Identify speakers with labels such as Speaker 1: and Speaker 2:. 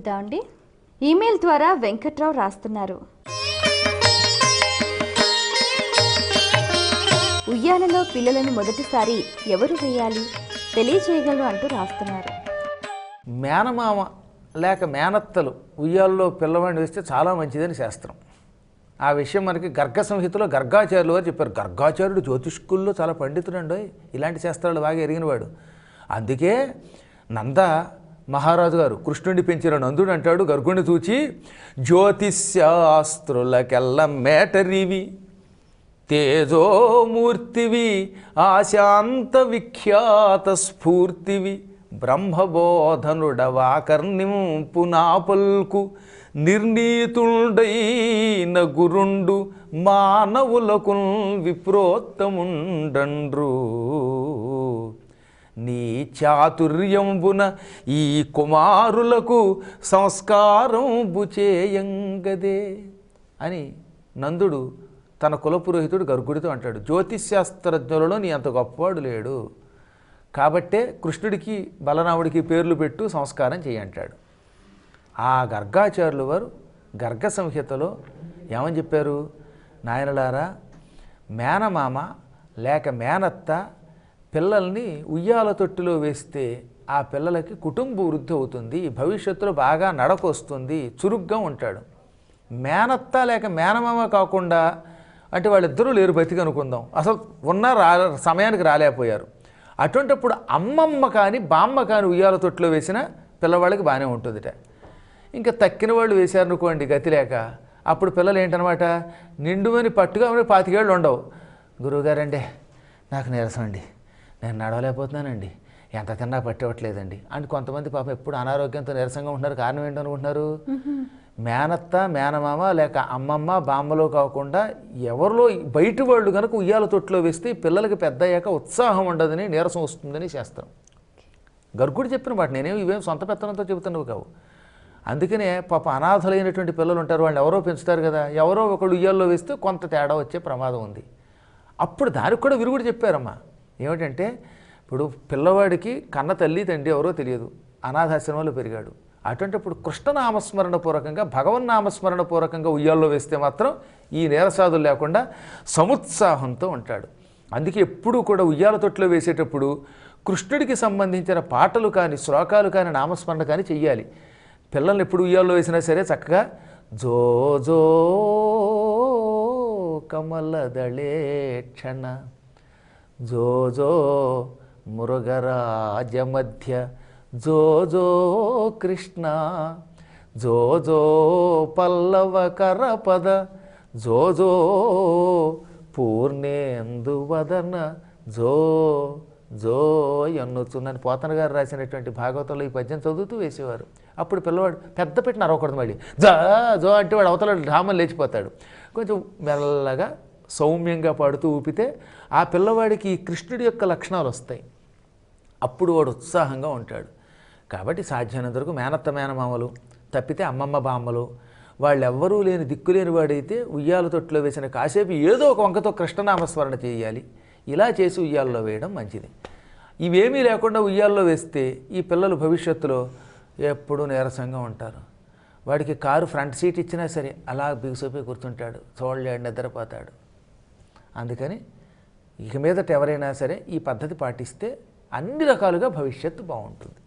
Speaker 1: చూద్దామండి. ఈమెయిల్ ద్వారా వెంకట్రావు రాస్తున్నారు. ఉయ్యాలలో పిల్లలను మొదటిసారి ఎవరు వేయాలి తెలియచేయగలరు అంటూ రాస్తున్నారు.
Speaker 2: మేనమామ లేక మేనత్తలు ఉయ్యాలలో పిల్లవాడిని వేస్తే చాలా మంచిదని శాస్త్రం. ఆ విషయం మనకి గర్గ సంహితలో గర్గాచార్యులు వారు చెప్పారు. గర్గాచార్యుడు జ్యోతిష్కుల్లో చాలా పండితుడండి, ఇలాంటి శాస్త్రాలు బాగా ఎరిగినవాడు. అందుకే నంద మహారాజు గారు కృష్ణుడిని పెంచిన నందుడు అంటాడు గర్గుణ్ణి చూచి, జ్యోతిశాస్త్రులకెల్ల మేటరివి తేజోమూర్తివి ఆశాంత విఖ్యాత స్ఫూర్తివి బ్రహ్మబోధనుడవాకర్ణింపు నాపల్కు నిర్ణీతుండైన గురుండు మానవులకు విప్రోత్తముండండ్రు నీ చాతుర్యంబున ఈ కుమారులకు సంస్కారంబు చేయంగదే అని నందుడు తన కులపురోహితుడు గర్గుడితో అంటాడు. జ్యోతిశాస్త్రజ్ఞులలో నీ అంత గొప్పవాడు లేడు, కాబట్టే కృష్ణుడికి బలరాముడికి పేర్లు పెట్టు సంస్కారం చేయంటాడు. ఆ గర్గాచార్యులు వారు గర్గ సంహితలో ఏమని చెప్పారు? నాయనలారా, మేనమామ లేక మేనత్త పిల్లల్ని ఉయ్యాల తొట్టిలో వేస్తే ఆ పిల్లలకి కుటుంబ వృద్ధి అవుతుంది, భవిష్యత్తులో బాగా నడకొస్తుంది, చురుగ్గా ఉంటాడు. మేనత్త లేక మేనమామ కాకుండా అంటే వాళ్ళిద్దరూ లేరు బతికి అనుకుందాం, అసలు ఉన్న సమయానికి రాలేకపోయారు. అటువంటిప్పుడు అమ్మమ్మ కానీ బామ్మ కానీ ఉయ్యాల తొట్టిలో వేసిన పిల్లవాళ్ళకి బాగానే ఉంటుందిట. ఇంకా తక్కిన వాళ్ళు వేశారనుకోండి గతి లేక, అప్పుడు పిల్లలు ఏంటనమాట, నిండుమని పట్టుగా 25 ఏళ్ళు ఉండవు. గురువుగారండి నాకు నీరసం అండి, నేను నడవలేకపోతున్నానండి, ఎంత తిన్నా పట్టేవట్లేదండి అని కొంతమంది పాపం ఎప్పుడు అనారోగ్యంతో నీరసంగా ఉంటున్నారు. కారణం ఏంటనుకుంటున్నారు? మేనత్త మేనమామ లేక అమ్మమ్మ బామ్మలో కాకుండా ఎవరిలో బయట వాళ్ళు కనుక ఉయ్యాల తొట్టిలో వేస్తే పిల్లలకి పెద్ద అయ్యాక ఉత్సాహం ఉండదని, నీరసం వస్తుందని శాస్త్రం. గర్గుడు చెప్పిన మాట, నేనేమి ఇవేం సొంత పెత్తనంతో చెబుతున్నవి కావు. అందుకనే పాప అనాథలైనటువంటి పిల్లలు ఉంటారు, వాళ్ళు ఎవరో పెంచుతారు కదా, ఎవరో ఒకళ్ళు ఉయ్యాల్లో వేస్తే కొంత తేడా వచ్చే ప్రమాదం ఉంది. అప్పుడు దానికి కూడా విరుగుడు చెప్పారమ్మా. ఏమిటంటే ఇప్పుడు పిల్లవాడికి కన్న తల్లి తండ్రి ఎవరో తెలియదు, అనాథాశ్రమంలో పెరిగాడు. అటువంటిప్పుడు కృష్ణనామస్మరణ పూర్వకంగా భగవన్నామస్మరణ పూర్వకంగా ఉయ్యాల్లో వేస్తే మాత్రం ఈ నీరసాదులు లేకుండా సముత్సాహంతో ఉంటాడు. అందుకే ఎప్పుడూ కూడా ఉయ్యాల తొట్టిలో వేసేటప్పుడు కృష్ణుడికి సంబంధించిన పాటలు కానీ శ్లోకాలు కానీ నామస్మరణ కానీ చెయ్యాలి. పిల్లల్ని ఎప్పుడు ఉయ్యాల్లో వేసినా సరే చక్కగా జో జో కమలదళే క్షణ జో జో మురుగరాజ మధ్య జో జో కృష్ణ జో జో పల్లవ కరపద జో జో పూర్ణేందువదన జో జో ఎన్నుచున్నని పోతన గారు రాసినటువంటి భాగవతంలో ఈ పద్యం చదువుతూ వేసేవారు. అప్పుడు పిల్లవాడు పెద్ద పెట్టిన అరవకూడదు, మళ్ళీ జా జో అంటే వాడు అవతల ఢామని లేచిపోతాడు. కొంచెం మెల్లగా సౌమ్యంగా పాడుతూ ఊపితే ఆ పిల్లవాడికి కృష్ణుడి యొక్క లక్షణాలు వస్తాయి. అప్పుడు వాడు ఉత్సాహంగా ఉంటాడు. కాబట్టి సాధ్యమైనంత వరకు మేనత్త మేనమామలు తప్పితే అమ్మమ్మ బామ్మలు వాళ్ళెవ్వరూ లేని దిక్కులేని వాడైతే ఉయ్యాల తొట్టిలో వేసిన కాసేపు ఏదో ఒక వంకతో కృష్ణనామస్మరణ చేయాలి. ఇలా చేసి ఉయ్యాల్లో వేయడం మంచిది. ఇవేమీ లేకుండా ఉయ్యాల్లో వేస్తే ఈ పిల్లలు భవిష్యత్తులో ఎప్పుడూ నీరసంగా ఉంటారు. వాడికి కారు ఫ్రంట్ సీట్ ఇచ్చినా సరే అలా బిగుసోపి కూర్చుంటాడు, చూడలేడు, నిద్రపోతాడు. అందుకని ఇక మీదట ఎవరైనా సరే ఈ పద్ధతి పాటిస్తే అన్ని రకాలుగా భవిష్యత్తు బాగుంటుంది.